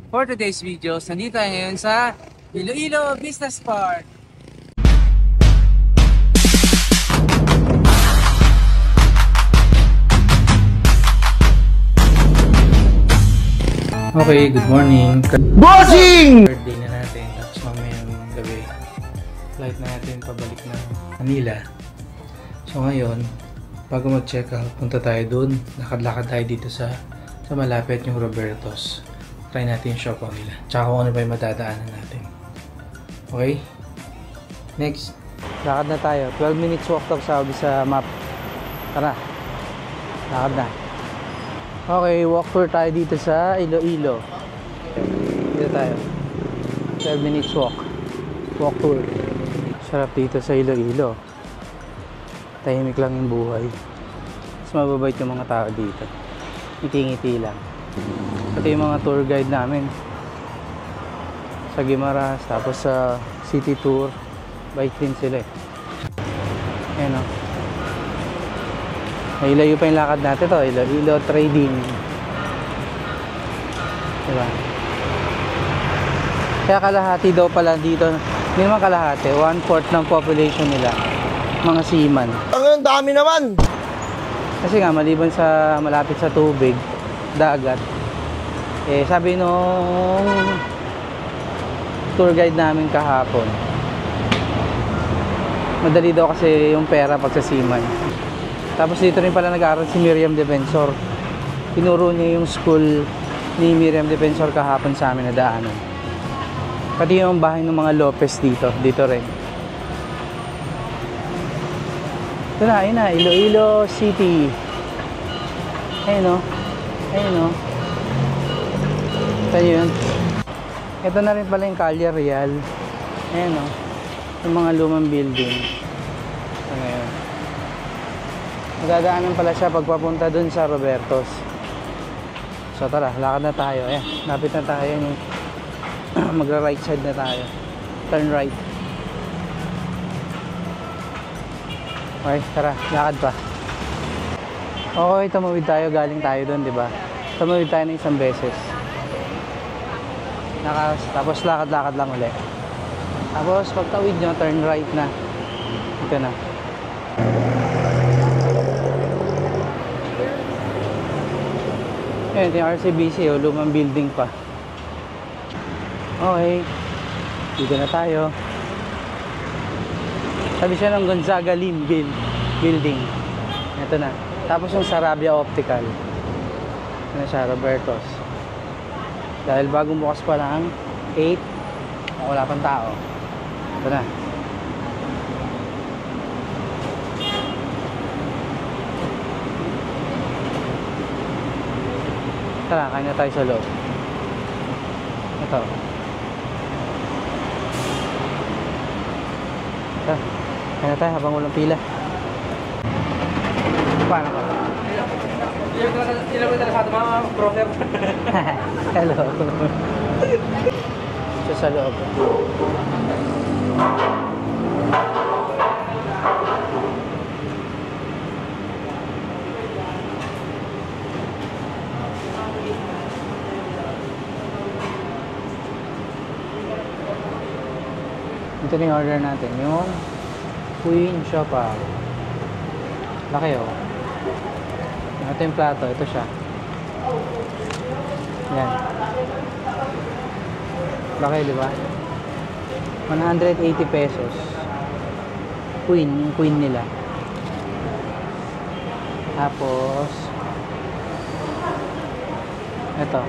For today's videos, nandito tayo ngayon sa Iloilo Business Park. Okay, good morning. Bossing! Third day na natin, tapos mamayang gabi flight na natin pabalik na Manila. So ngayon, bago mag-check out, punta tayo dun. Lakad-lakad tayo dito sa malapit yung Roberto's. Try natin yung shop nila. Tsaka kung ano pa yung madadaanan natin. Okay? Next. Lakad na tayo. 12 minutes walk to sabi sa map. Tara. Lakad na. Okay, walk tour tayo dito sa Iloilo. Dito tayo. 12 minutes walk. Walk tour. Sarap dito sa Iloilo. Tahimik lang yung buhay. Mas mababait yung mga tao dito. Ngiti-ngiti lang. Pati yung mga tour guide namin sa Guimaras, tapos sa city tour, bike din sila eh. Ayan o. Nailayo pa yung lakad natin to, Iloilo trading. Diba? Kaya kalahati daw pala dito, hindi naman kalahati, 1/4 ng population nila, mga seaman. Ang dami naman! Kasi nga, maliban sa malapit sa tubig, dagat, eh sabi nung tour guide namin kahapon, madali daw kasi yung pera pag sa seaman. Tapos dito rin pala nag-aaral si Miriam Defensor. Tinuro niya yung school ni Miriam Defensor kahapon sa amin na daanan. Pati yung bahay ng mga Lopez dito rin. Ito na, ayun na, Iloilo City. Ayun o. Ayun o. Ito yun. Ito na rin pala yung Calle Real. Ayun o. Yung mga lumang building. Ito ngayon. Magdadaanan pala siya pagpapunta dun sa Roberto's. So tara, lakad na tayo. Ayan, lapit na tayo. Magra-right side na tayo. Turn right. Okay, tara, lakad pa. Okay, tumawid tayo. Galing tayo dun, di ba? Tumawid tayo ng isang beses. Tapos lakad-lakad lang ulit. Tapos pagtawid nyo, turn right na. Ito na. Ayan, yung RCBC, lumang building pa. Okay, dito na tayo. Sabi siya ng Gonzaga Lim building. Ito na. Tapos yung Sarabia Optical. Ito na siya, Roberto's. Dahil bagong bukas pa lang, 8, wala pang tao. Ito na. Tara, kain na tayo sa loob. Ito. Tara, kain na tayo habang walang pila. Paano ka? Ilan mo talaga sa ato mga broker? Hello. Ito sa loob. Ito na yung order natin, yung Queen Siopaw. Laki oh. Ito yung plato, ito siya. Yan. Laki, di ba? 180 pesos. Queen, yung queen nila. Tapos ito.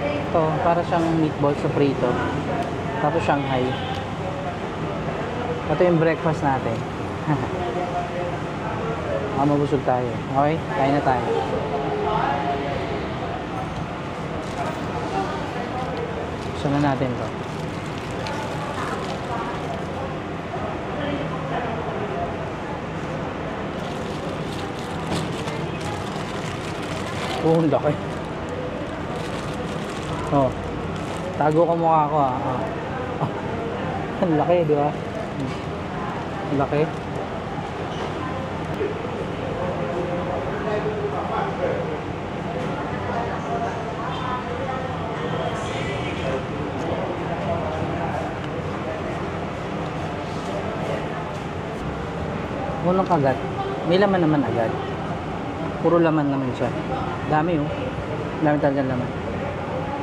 Ito, para siyang meatball sa prito. Tapos Shanghai. Ito yung breakfast natin. Mabusog tayo. Okay, kain na tayo. Gusto na natin to. Oh, laki. Oh. Tago ka mukha ko ah. Oh. Ang laki, di ba? Ang laki. Unang kagat, may laman naman agad. Puro laman naman siya. Dami oh. Dami talaga laman.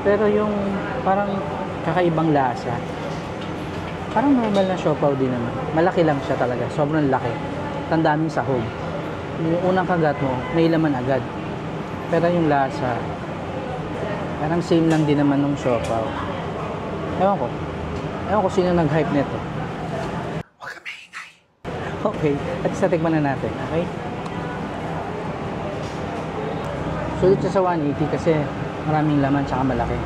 Pero yung parang kakaibang lasa. Parang normal na siopaw din naman. Malaki lang siya talaga. Sobrang laki. Ang daming sahog. Yung unang kagat mo, may laman agad. Pero yung lasa, parang same lang din naman nung siopaw. Ewan ko. Ewan ko sino nag-hype nito. Huwag ka maingay. Okay. At isa tikman na natin. Okay? Sulit siya sa 180 kasi maraming laman tsaka malaki.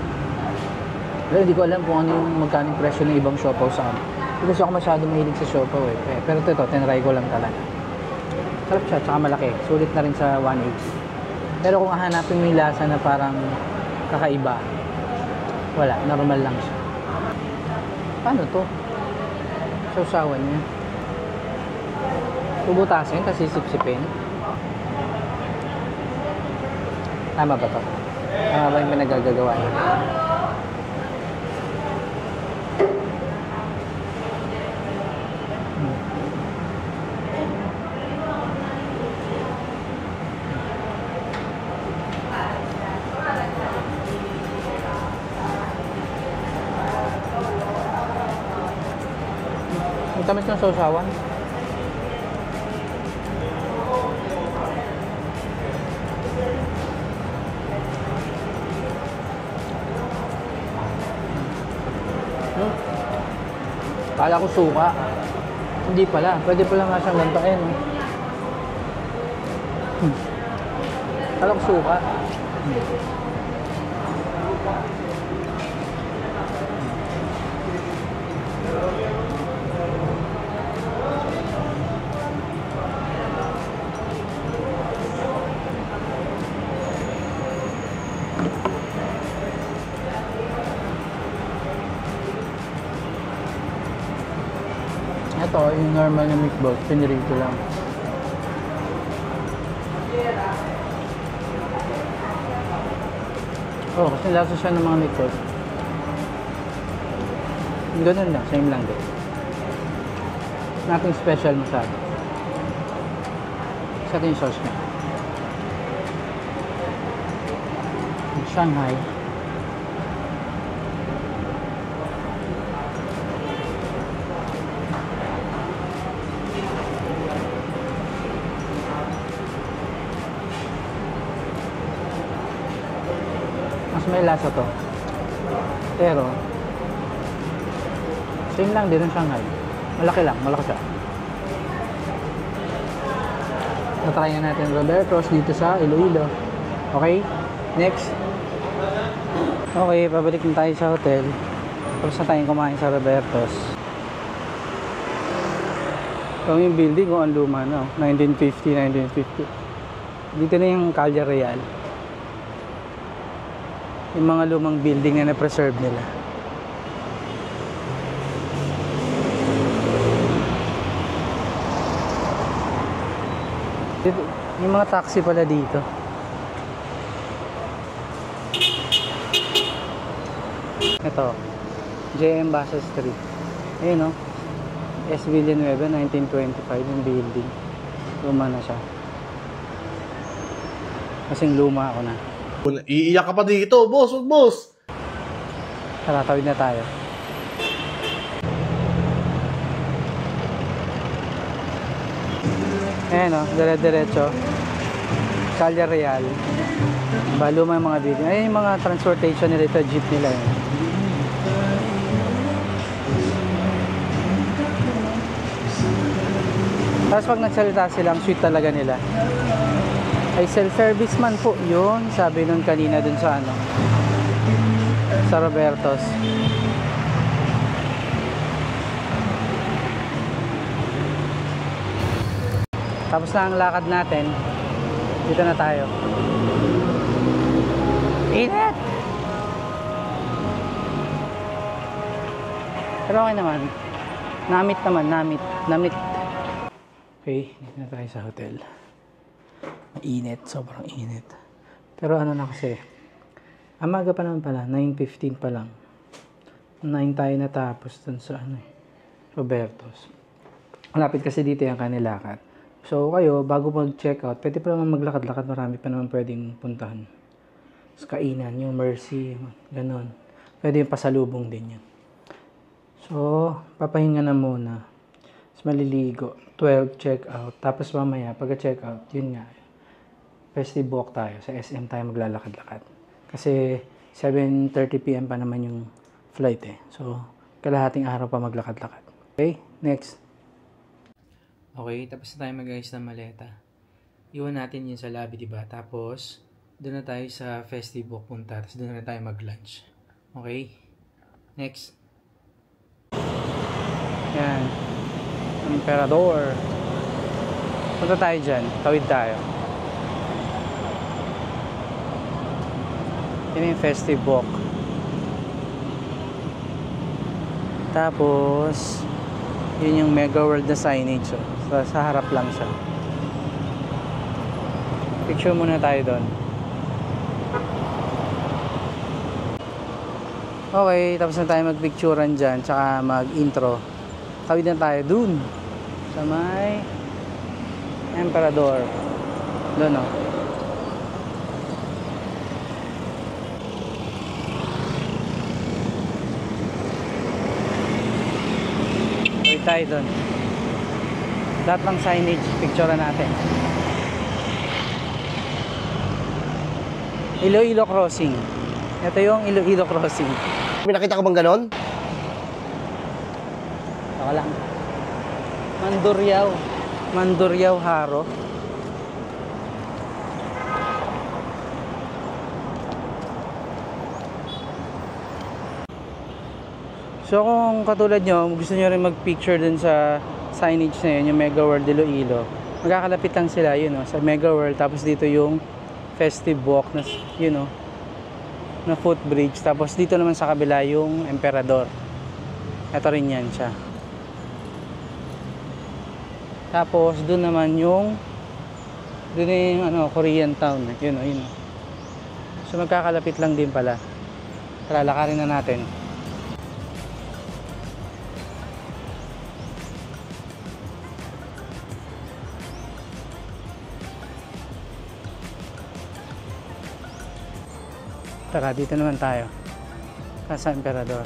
Pero hindi ko alam kung ano yung magkano yung presyo ng ibang siopaw sa amin. Hindi kasi ako masyado mahilig sa siopaw eh. Pero ito, tinry ko lang talaga. Sarap siya, tsaka malaki. Sulit na rin sa 180. Pero kung hahanapin mo yung lasa na parang kakaiba, wala, normal lang siya. Paano to? Sausawan niya. Bubutasin, kasi sipsipin. Tama ba to? Tama ba yung pinagagagawa niya? Ang tamis ng sausawan. Kala ko suka. Hindi pala. Pwede pala nga siyang gantain. Kala ko suka. Ito, yung normal na meatballs, pinirito lang. Oh, kasi lasa siya ng mga meatballs. Ganun lang, same lang din. Nothing special masyado. Sa atin yung sauce niya. Shanghai. May lasa to, pero same lang din ng Shanghai. Malaki lang, malaki siya. Natry na natin Roberto's dito sa Iloilo. Okay, next. Okay, pabalik na tayo sa hotel. Tapos na tayong kumain sa Roberto's. Ito yung building kung ang luma, no? 1950. Dito na yung Calle Real. Yung mga lumang building na na-preserve nila. Yung mga taxi pala dito. Ito, JM Basa Street. Ayun, no? S. Villanueva, 1925 yung building. Luma na siya. Kasing luma ako na. Iiyak ka pa dito, boss, boss. Tara, tawid na tayo. Ayan o, dire-diretso. Calle Real. Luma yung mga building. Ayan yung mga transportation nila ito, jeep nila yun. Tapos pag nagsalita sila, ang sweet talaga nila. Ay self-service man po yun, sabi nun kanina dun sa ano, sa Roberto's. Tapos na ang lakad natin, dito na tayo. Init! Pero okay naman, namit naman, namit. Okay, dito na tayo sa hotel. Init, sobrang init. Pero ano na kasi, amaga pa naman pala, 9:15 pa lang. 9 tayo natapos dun sa ano Roberto's. Malapit kasi dito yung kanilakat. So kayo, bago mag-check out, pwede pa naman maglakad-lakad, marami pa naman pwedeng puntahan. Sa kainan, yung Mercy, ganon. Pwede yung pasalubong din yan. So, papahinga na muna. Tapos maliligo. 12 check out. Tapos mamaya, pagka-check out, yun nga. Festive walk tayo. Sa SM tayo maglalakad-lakad. Kasi 7:30 PM pa naman yung flight eh. So, kalahating araw pa maglakad-lakad. Okay, next. Okay, tapos na tayo mag-ayos ng maleta. Iwan natin yun sa lobby, diba? Tapos, doon na tayo sa festive walk punta. Tapos doon na tayo mag-lunch. Okay? Next. Yan. Emperador. Punta tayo dyan. Tawid tayo. Yun yung festive walk. Tapos, yun yung Mega World na signage. So, sa harap lang siya. Picture muna tayo doon. Okay, tapos na tayo magpicturean dyan, tsaka mag-intro. Tawid na tayo dun. Sa may Emperador. Doon o. Tawid tayo dun. Lahat ng signage, picturean natin. Iloilo Crossing. Ito yung Iloilo Crossing. May nakita ka bang ganon? Saka lang. Mandurriao Haro. So kung katulad nyo, gusto nyo rin mag-picture dun sa signage na yun, yung Mega World Iloilo, magkakalapit lang sila, yun o, sa Mega World. Tapos dito yung festive walk na, yun o, na footbridge. Tapos dito naman sa kabila yung Emperador. Ito rin yan siya. Tapos doon naman yung Korean town, yun o, yun o. So magkakalapit lang din pala. Tara, lakarin na natin. Tara, dito naman tayo. Casa Emperador.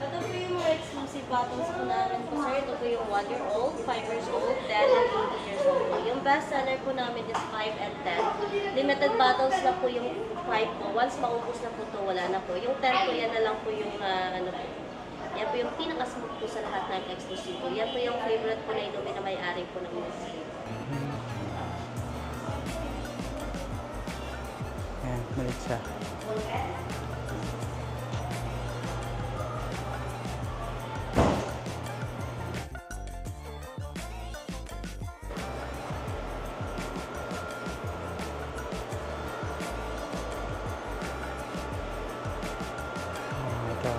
Ito po yung mga exclusive bottles po namin po, sir. Ito po yung 1 year old, 5 years old, 10, and 18 years old po. Yung best seller po namin is 5 and 10. Limited bottles na po yung 5 po. Once maubos na po ito, wala na po. Yung 10 po, yan na lang po yung yan po yung pinaka-smooth po sa lahat ng exclusive po. Yan po yung favorite po na inumin na may-ari po ng music. Ayan, malit siya. Ito.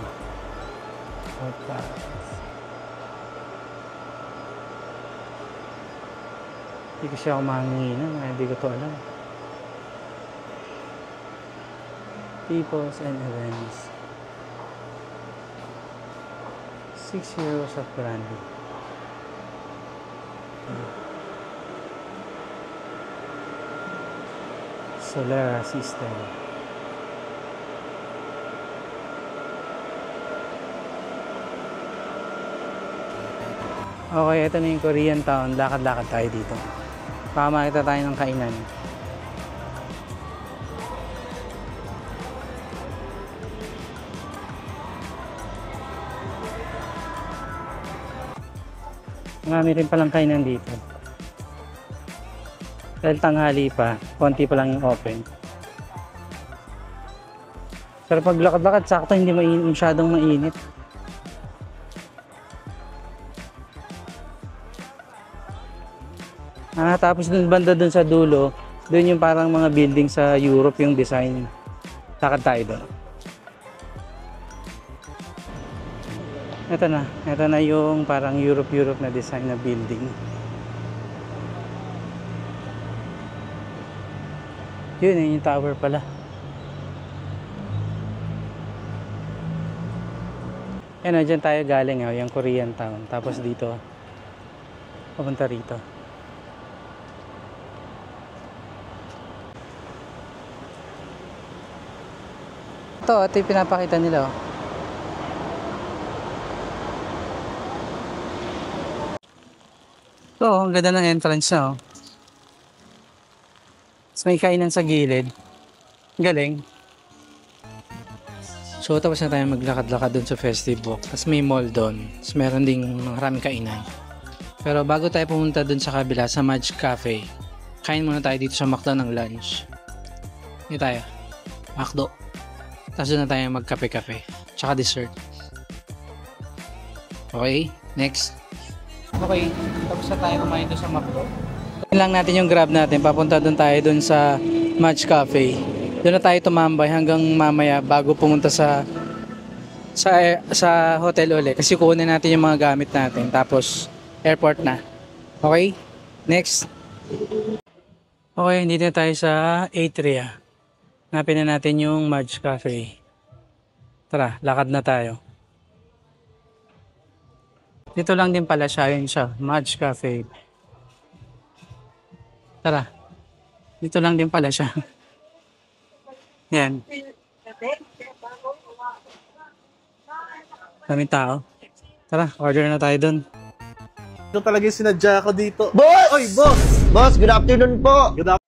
Hindi kasi ako manginginan, hindi ko to alam. Peoples and events. 6 euros of brandy. Solera system. Okay, ito na yung Korean town. Lakad-lakad tayo dito. Baka makita tayo ng kainan. Marami rin palang kainan dito. Dahil tanghali pa, konti pa lang yung open. Pero pag lakad-lakad, sakto hindi masyadong mainit. Tapos dun banda dun sa dulo, dun yung parang mga building sa Europe yung design. Lakad tayo doon. Ito na yung parang Europe na design na building. Yun yung tower pala. Yan, dyan tayo galing, yung Korean Town. Tapos dito, papunta rito. Ito yung pinapakita nila. Ang ganda ng entrance na. So, may kainan sa gilid. Galing. So, tapos na tayo maglakad-lakad dun sa Festive Walk. Tapos may mall doon. Tapos meron ding maraming kainan. Pero bago tayo pumunta dun sa kabila, sa Madge Cafe, kain muna tayo dito sa McDo ng lunch. Dito tayo. McDo. Tapos doon na tayo magkape-kape. Tsaka dessert. Okay, next. Okay, tapos na tayo kumain doon sa McDo. Lang natin yung grab natin. Papunta doon tayo doon sa Madge Cafe. Doon na tayo tumambay hanggang mamaya bago pumunta sa hotel uli. Kasi kukunin natin yung mga gamit natin. Tapos airport na. Okay? Next. Okay, dito na tayo sa Atria. Hanapin na natin yung Madge Cafe. Tara, lakad na tayo. Dito lang din pala siya, yun siya, Madge Cafe. Tara. Dito lang din pala siya. Yan. Daming tao. Tara, order na tayo dun. Ito talaga yung sinadya ko dito. Boss! Oy, boss! Boss, good afternoon po. Good afternoon.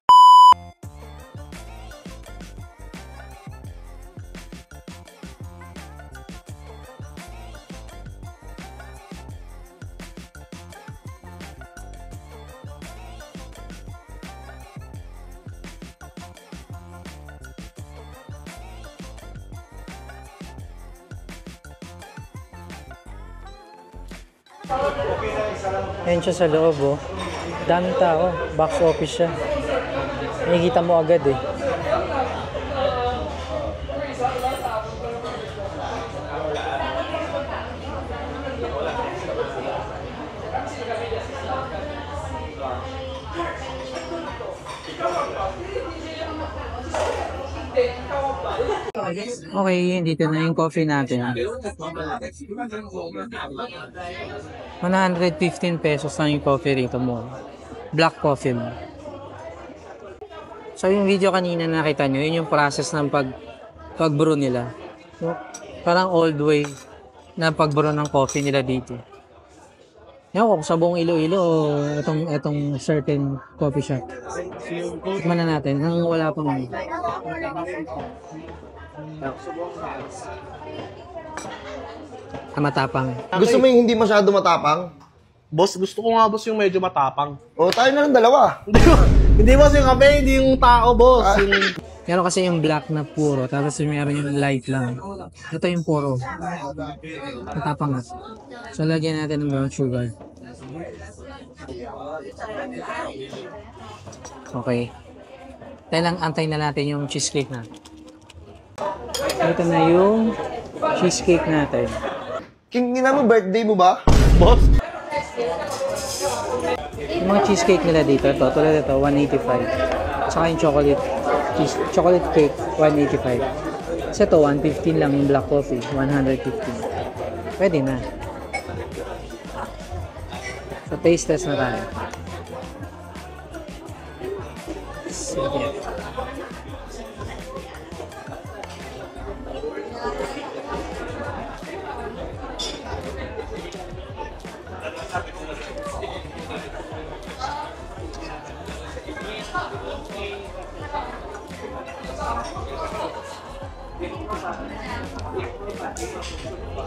Ayan siya sa loob, oh. Daming tao. Box office siya. Nakikita mo agad, eh. Okay, dito na yung coffee natin. 115 pesos lang yung coffee rito mo. Black coffee mo. So yung video kanina nakita nyo, yun yung process ng pag-brew nila. So, parang old way na pag-brew ng coffee nila dito. Yan ko, sa buong Iloilo o itong certain coffee shop. Tikman na natin, hanggang wala pang matapang. Gusto mo yung hindi masyado matapang? Boss, gusto ko nga boss yung medyo matapang. O, tayo na ng dalawa. Hindi boss yung kape, hindi yung tao boss. Yung... Meron kasi yung black na puro, tapos meron yung light lang. Ito yung puro. Matapang nga. So, lagyan natin ng brown sugar. Okay. Tayo lang, antay na natin yung cheesecake natin. Ito na yung cheesecake natin. Kingina mo, birthday mo ba? Boss? Yung mga cheesecake nila dito, tulad ito, 185. Tsaka yung chocolate cake, 185. Kasi ito, 115 lang yung black coffee, 115. Pwede na. So, taste test na tayo. Sige.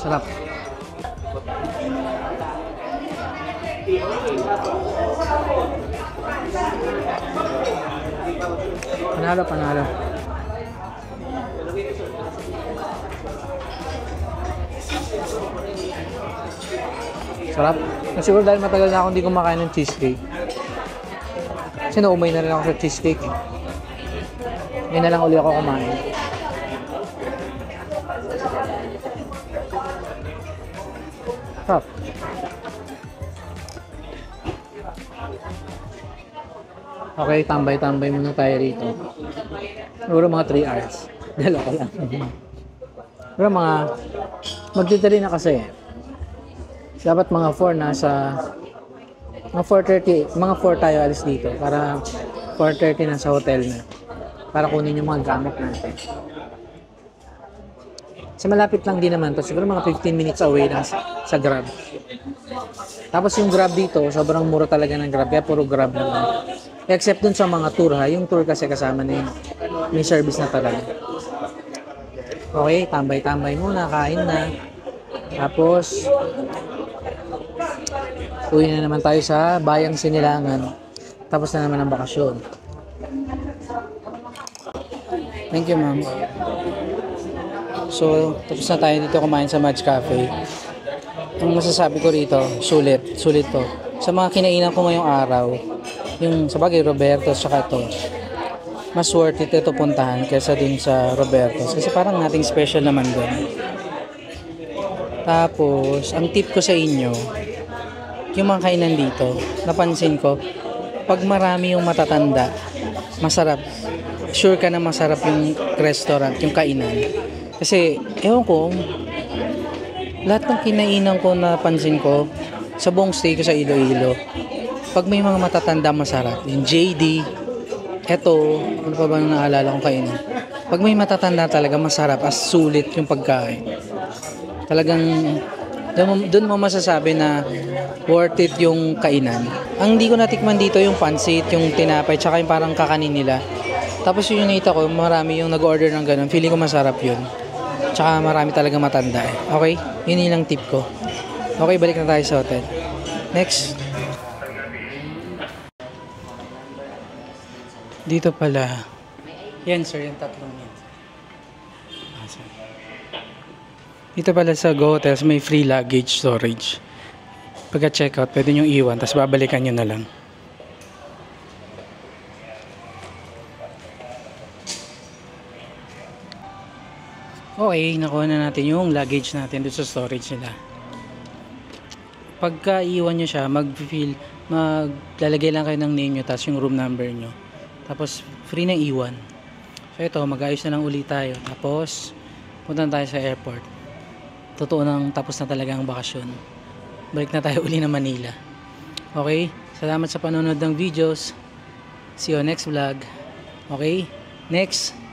Sarap. Panalo. Sarap. Siguro dahil matagal na ako hindi kumakain ng cheesecake. Kasi naumay na rin ako sa cheesecake. Ngayon na lang uli ako kumain. Sarap. Okay, tambay-tambay muna tayo rito. Siguro mga 3 hours. Dalawa lang. Pero mga magdidali na kasi. Dapat mga 4 mga 4:30, mga 4 tayo alis dito para 4:30 na sa hotel na. Para kunin yung mga gamit natin. Kasi malapit lang din naman to. Siguro mga 15 minutes away lang sa Grab. Tapos yung Grab dito, sobrang mura talaga ng Grab. Kaya puro Grab naman. Except dun sa mga tour ha. Yung tour kasi kasama na yun. May service na talaga. Okay, tambay-tambay muna. Kain na. Tapos, uwi na naman tayo sa Bayang Sinilangan. Tapos na naman ang bakasyon. Thank you, ma'am. So, tapos na tayo dito kumain sa Madge Cafe. Ang masasabi ko rito, sulit to. Sa mga kinainan ko ngayong araw, yung sa bagay Roberto's tsaka ito, mas worth it ito puntahan kaysa dun sa Roberto's. Kasi parang nating special naman dun. Tapos, ang tip ko sa inyo, yung mga kainan dito, napansin ko, pag marami yung matatanda, masarap. Sure ka na masarap yung restaurant, yung kainan. Kasi, ewan ko, lahat ng kinainan ko napansin ko, sa buong stay ko sa Iloilo, pag may mga matatanda masarap, yung JD, eto, ano pa ba naalala kong kainan? Pag may matatanda talaga masarap, as sulit yung pagkain. Talagang, doon mo masasabi na worth it yung kainan. Ang hindi ko natikman dito yung pansit, yung tinapay, tsaka yung parang kakanin nila. Tapos yung nakita ko, marami yung nag-order ng ganun. Feeling ko masarap yun. Tsaka marami talaga matanda eh. Okay? Yun lang tip ko. Okay, balik na tayo sa hotel. Next. Dito pala. Yan sir, yung tatlong yan. Dito pala sa Go Hotels may free luggage storage. Pagka check out, pwede nyo iwan, tapos babalikan nyo na lang. Okay, nakuha na natin yung luggage natin doon sa storage nila. Pagka iwan nyo siya, maglalagay lang kayo ng name nyo, tapos yung room number nyo. Tapos, free na iwan. So ito, mag-ayos na lang ulit tayo. Tapos, punta na tayo sa airport. Totoo nang tapos na talaga ang bakasyon. Balik na tayo uli na Manila. Okay? Salamat sa panonood ng videos. See you next vlog. Okay? Next!